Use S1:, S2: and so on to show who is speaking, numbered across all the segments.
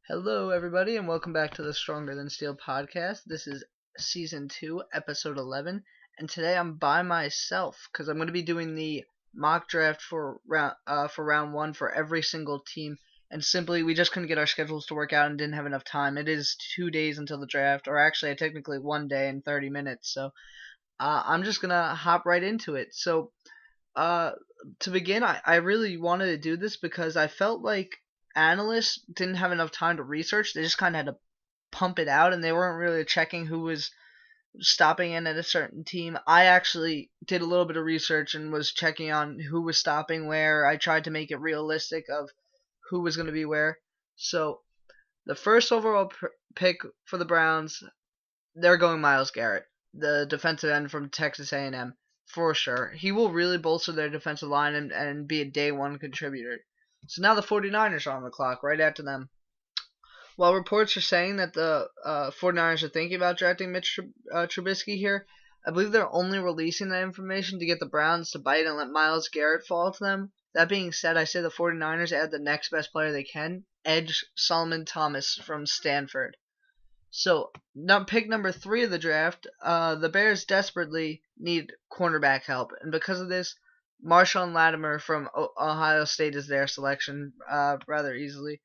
S1: Hello, everybody, and welcome back to the Stronger Than Steel podcast. This is season 2, episode 11, and today I'm by myself because I'm going to be doing the mock draft for round 1 for every single team. And simply, we just couldn't get our schedules to work out and didn't have enough time. It is 2 days until the draft, or actually, technically 1 day and 30 minutes. So I'm just gonna hop right into it. So uh, to begin, I really wanted to do this because I felt like analysts didn't have enough time to research. They just kind of had to pump it out, and they weren't really checking who was stopping in at a certain team. I actually did a little bit of research and was checking on who was stopping where. I tried to make it realistic of who was going to be where. So the first overall pick for the Browns, they're going Myles Garrett, the defensive end from Texas A&M, for sure. He will really bolster their defensive line and be a day one contributor. So now the 49ers are on the clock right after them. While reports are saying that the 49ers are thinking about drafting Mitch Trubisky here, I believe they're only releasing that information to get the Browns to bite and let Myles Garrett fall to them. That being said, I say the 49ers add the next best player they can, edge Solomon Thomas from Stanford. So, pick number 3 of the draft, the Bears desperately need cornerback help, and because of this, Marshawn Lattimore from Ohio State is their selection rather easily.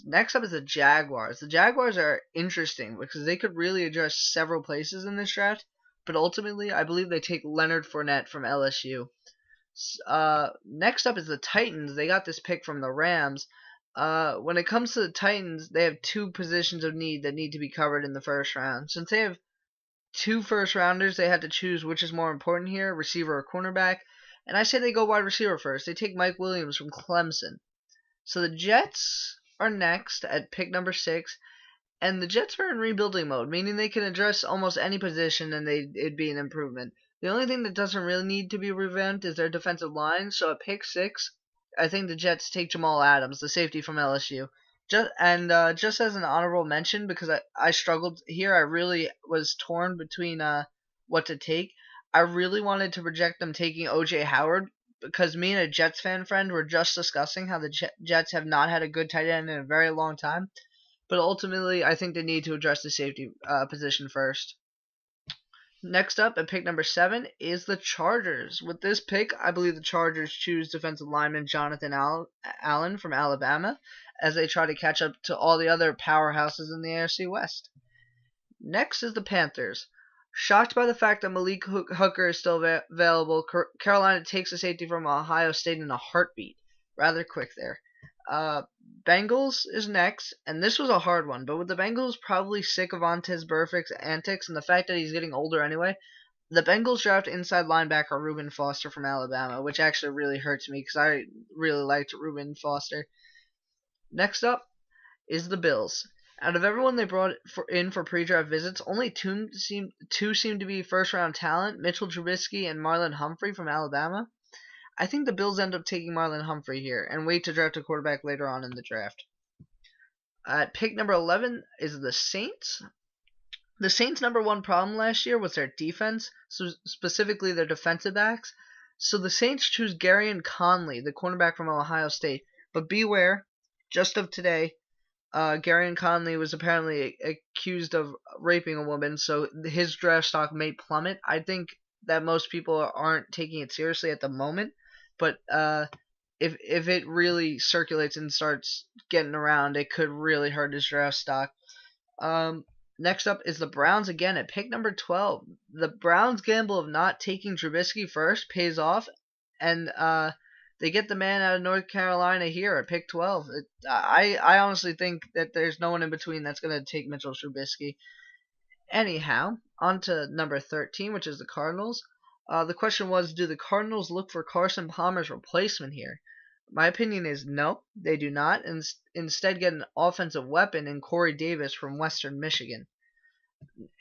S1: Next up is the Jaguars. The Jaguars are interesting because they could really address several places in this draft, but ultimately, I believe they take Leonard Fournette from LSU. Next up is the Titans. They got this pick from the Rams. When it comes to the Titans, they have 2 positions of need that need to be covered in the first round. Since they have 2 first rounders, they had to choose which is more important here, receiver or cornerback. And I say they go wide receiver first. They take Mike Williams from Clemson. So the Jets are next at pick number 6. And the Jets are in rebuilding mode, meaning they can address almost any position and it'd be an improvement. The only thing that doesn't really need to be revamped is their defensive line. So at pick 6, I think the Jets take Jamal Adams, the safety from LSU. Just as an honorable mention, because I struggled here, I really was torn between what to take. I really wanted to project them taking O.J. Howard because me and a Jets fan friend were just discussing how the Jets have not had a good tight end in a very long time. But ultimately, I think they need to address the safety position first. Next up at pick number 7 is the Chargers. With this pick, I believe the Chargers choose defensive lineman Jonathan Allen from Alabama as they try to catch up to all the other powerhouses in the AFC West. Next is the Panthers. Shocked by the fact that Malik Hooker is still available, Carolina takes a safety from Ohio State in a heartbeat. Rather quick there. Bengals is next, and this was a hard one, but with the Bengals probably sick of Vontaze Burfict's antics and the fact that he's getting older anyway, the Bengals draft inside linebacker Reuben Foster from Alabama, which actually really hurts me because I really liked Reuben Foster. Next up is the Bills. Out of everyone they brought in for pre-draft visits, only two seem to be first-round talent, Mitchell Trubisky and Marlon Humphrey from Alabama. I think the Bills end up taking Marlon Humphrey here and wait to draft a quarterback later on in the draft. At pick number 11 is the Saints. The Saints' number 1 problem last year was their defense, so specifically their defensive backs. So the Saints choose Garyon Conley, the cornerback from Ohio State. But beware, just of today, Garyon Conley was apparently accused of raping a woman, so his draft stock may plummet. I think that most people aren't taking it seriously at the moment. But if it really circulates and starts getting around, it could really hurt his draft stock. Next up is the Browns again at pick number 12. The Browns' gamble of not taking Trubisky first pays off, and they get the man out of North Carolina here at pick 12. I honestly think that there's no one in between that's going to take Mitchell Trubisky. Anyhow, on to number 13, which is the Cardinals. The question was, do the Cardinals look for Carson Palmer's replacement here? My opinion is no, they do not, and instead get an offensive weapon in Corey Davis from Western Michigan.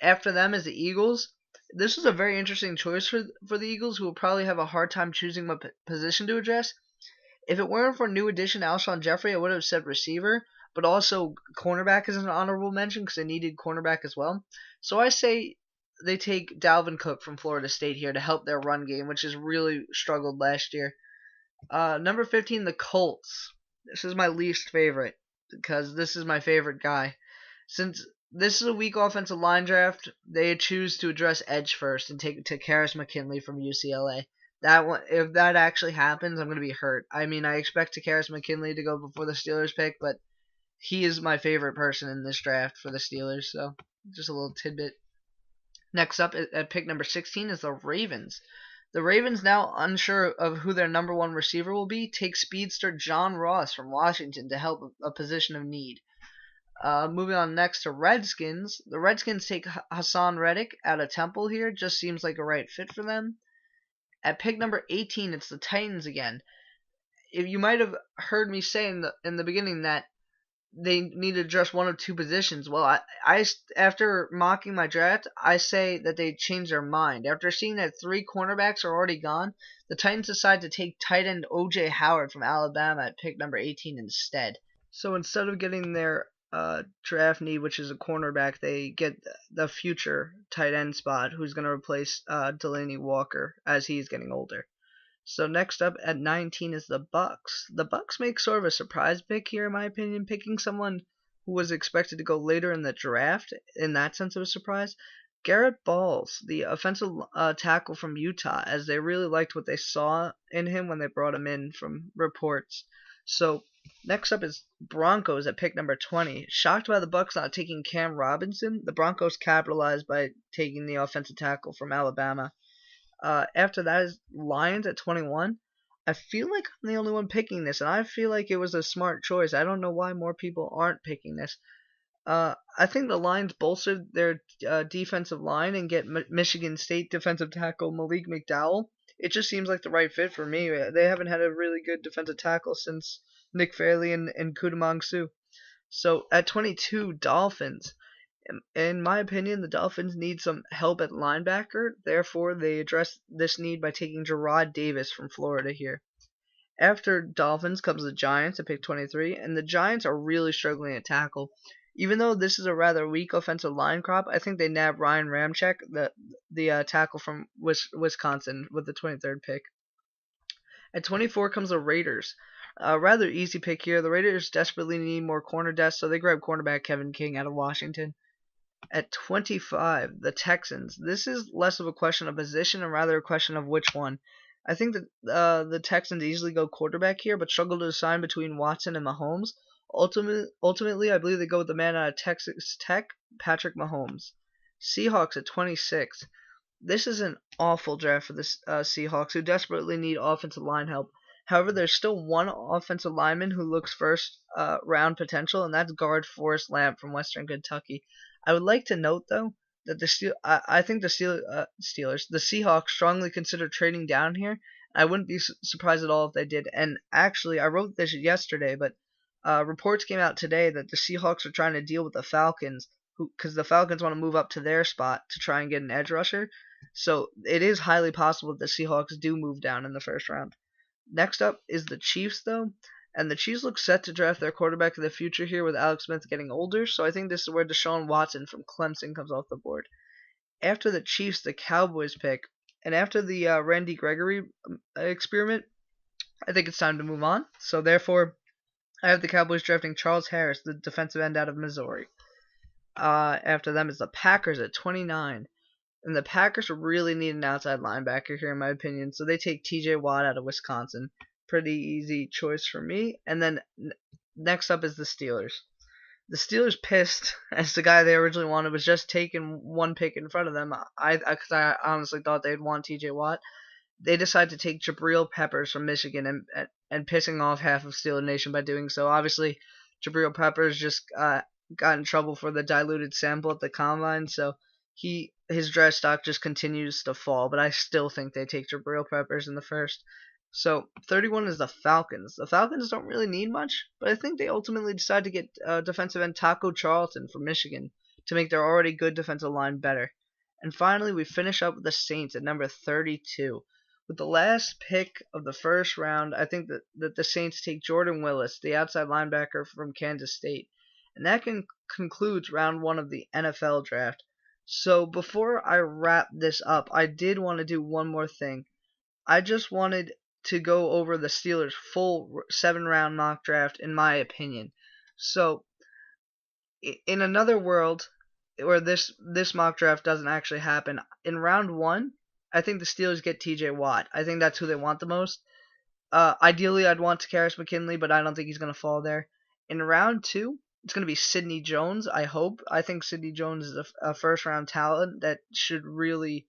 S1: After them is the Eagles. This is a very interesting choice for the Eagles, who will probably have a hard time choosing what position to address. If it weren't for new addition Alshon Jeffrey, I would have said receiver, but also cornerback is an honorable mention because they needed cornerback as well. So I say they take Dalvin Cook from Florida State here to help their run game, which has really struggled last year. Number 15, the Colts. This is my least favorite. because this is my favorite guy. Since this is a weak offensive line draft, they choose to address edge first and take Takkarist McKinley from UCLA. That one, if that actually happens, I'm gonna be hurt. I mean, I expect Takkarist McKinley to go before the Steelers pick, but he is my favorite person in this draft for the Steelers. So just a little tidbit. Next up at pick number 16 is the Ravens. The Ravens, now unsure of who their number one receiver will be, take speedster John Ross from Washington to help a position of need. Moving on next to Redskins. The Redskins take Hassan Reddick out of Temple here. Just seems like a right fit for them. At pick number 18, it's the Titans again. If you might have heard me say in the beginning that they need to address one of two positions. Well, I after mocking my draft, I say that they changed their mind. After seeing that 3 cornerbacks are already gone, the Titans decide to take tight end O.J. Howard from Alabama at pick number 18 instead. So instead of getting their draft need, which is a cornerback, they get the future tight end spot, who's going to replace Delaney Walker as he's getting older. So next up at 19 is the Bucks. The Bucks make sort of a surprise pick here, in my opinion, picking someone who was expected to go later in the draft, in that sense of a surprise. Garrett Balls, the offensive tackle from Utah, as they really liked what they saw in him when they brought him in from reports. So next up is Broncos at pick number 20. Shocked by the Bucks not taking Cam Robinson, the Broncos capitalized by taking the offensive tackle from Alabama. After that is Lions at 21. I feel like I'm the only one picking this, and I feel like it was a smart choice. I don't know why more people aren't picking this. I think the Lions bolstered their defensive line and get Michigan State defensive tackle Malik McDowell. It just seems like the right fit for me. They haven't had a really good defensive tackle since Nick Fairley and Kudamong Su. So at 22, Dolphins. In my opinion, the Dolphins need some help at linebacker. Therefore, they address this need by taking Jarrad Davis from Florida here. After Dolphins comes the Giants at pick 23, and the Giants are really struggling at tackle. Even though this is a rather weak offensive line crop, I think they nab Ryan Ramczyk, the tackle from Wisconsin, with the 23rd pick. At 24 comes the Raiders. A rather easy pick here. The Raiders desperately need more corner depth, so they grab cornerback Kevin King out of Washington. At 25, the Texans. This is less of a question of position and rather a question of which one. I think that the Texans easily go quarterback here, but struggle to decide between Watson and Mahomes. Ultimately, I believe they go with the man out of Texas Tech, Patrick Mahomes. Seahawks at 26. This is an awful draft for the Seahawks, who desperately need offensive line help. However, there's still one offensive lineman who looks first round potential, and that's guard Forrest Lamp from Western Kentucky. I would like to note, though, that I think the Seahawks strongly consider trading down here. I wouldn't be surprised at all if they did. And actually, I wrote this yesterday, but reports came out today that the Seahawks are trying to deal with the Falcons, because the Falcons want to move up to their spot to try and get an edge rusher. So it is highly possible that the Seahawks do move down in the first round. Next up is the Chiefs, though. And the Chiefs look set to draft their quarterback of the future here with Alex Smith getting older, so I think this is where Deshaun Watson from Clemson comes off the board. After the Chiefs, the Cowboys pick, and after the Randy Gregory experiment, I think it's time to move on. So therefore, I have the Cowboys drafting Charles Harris, the defensive end out of Missouri. After them is the Packers at 29. And the Packers really need an outside linebacker here, in my opinion, so they take T.J. Watt out of Wisconsin. Pretty easy choice for me. And then next up is the Steelers. The Steelers pissed as the guy they originally wanted was just taking one pick in front of them. I honestly thought they'd want T.J. Watt. They decided to take Jabril Peppers from Michigan and pissing off half of Steeler Nation by doing so. Obviously, Jabril Peppers just got in trouble for the diluted sample at the combine, so his draft stock just continues to fall. But I still think they take Jabril Peppers in the first. So 31 is the Falcons. The Falcons don't really need much, but I think they ultimately decide to get defensive end Taco Charlton from Michigan to make their already good defensive line better. And finally, we finish up with the Saints at number 32. With the last pick of the first round, I think that the Saints take Jordan Willis, the outside linebacker from Kansas State. And that concludes round 1 of the NFL draft. So before I wrap this up, I did want to do one more thing. I just wanted to go over the Steelers' full 7-round mock draft, in my opinion. So in another world where this mock draft doesn't actually happen, in round one, I think the Steelers get T.J. Watt. I think that's who they want the most. Ideally, I'd want Takkarist McKinley, but I don't think he's going to fall there. In round two, it's going to be Sidney Jones, I hope. I think Sidney Jones is a first-round talent that should really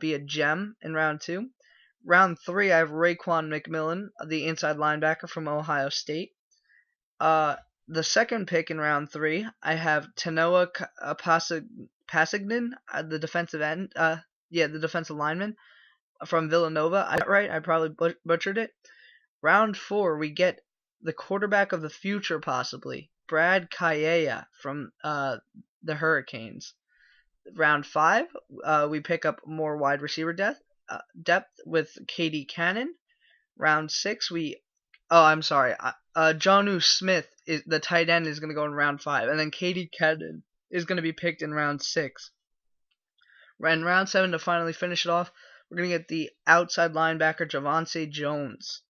S1: be a gem in round two. Round three, I have Raekwon McMillan, the inside linebacker from Ohio State. The second pick in round three, I have Tanoa Pasignan, the defensive end. The defensive lineman from Villanova. I got right. I probably butchered it. Round four, we get the quarterback of the future, possibly Brad Kayeya from the Hurricanes. Round five, we pick up more wide receiver depth with Katie Cannon. Round six, Jonnu Smith is the tight end is going to go in round five, and then Katie Cannon is going to be picked in round six. In round seven, to finally finish it off, we're going to get the outside linebacker Javonte Jones.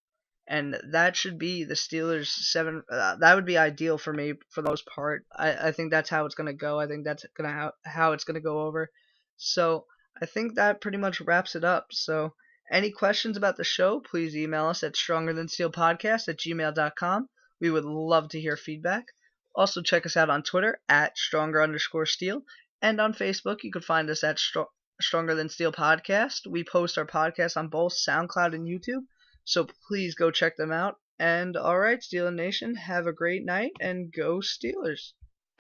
S1: And that should be the Steelers' seven. That would be ideal for me for the most part. I think that's how it's going to go. I think that's how it's going to go over. So I think that pretty much wraps it up. So any questions about the show, please email us at strongerthansteelpodcast@gmail.com. We would love to hear feedback. Also check us out on Twitter at @stronger_steel. And on Facebook, you can find us at Stronger Than Steel Podcast. We post our podcast on both SoundCloud and YouTube. So please go check them out. And alright, Steeler Nation, have a great night and go Steelers.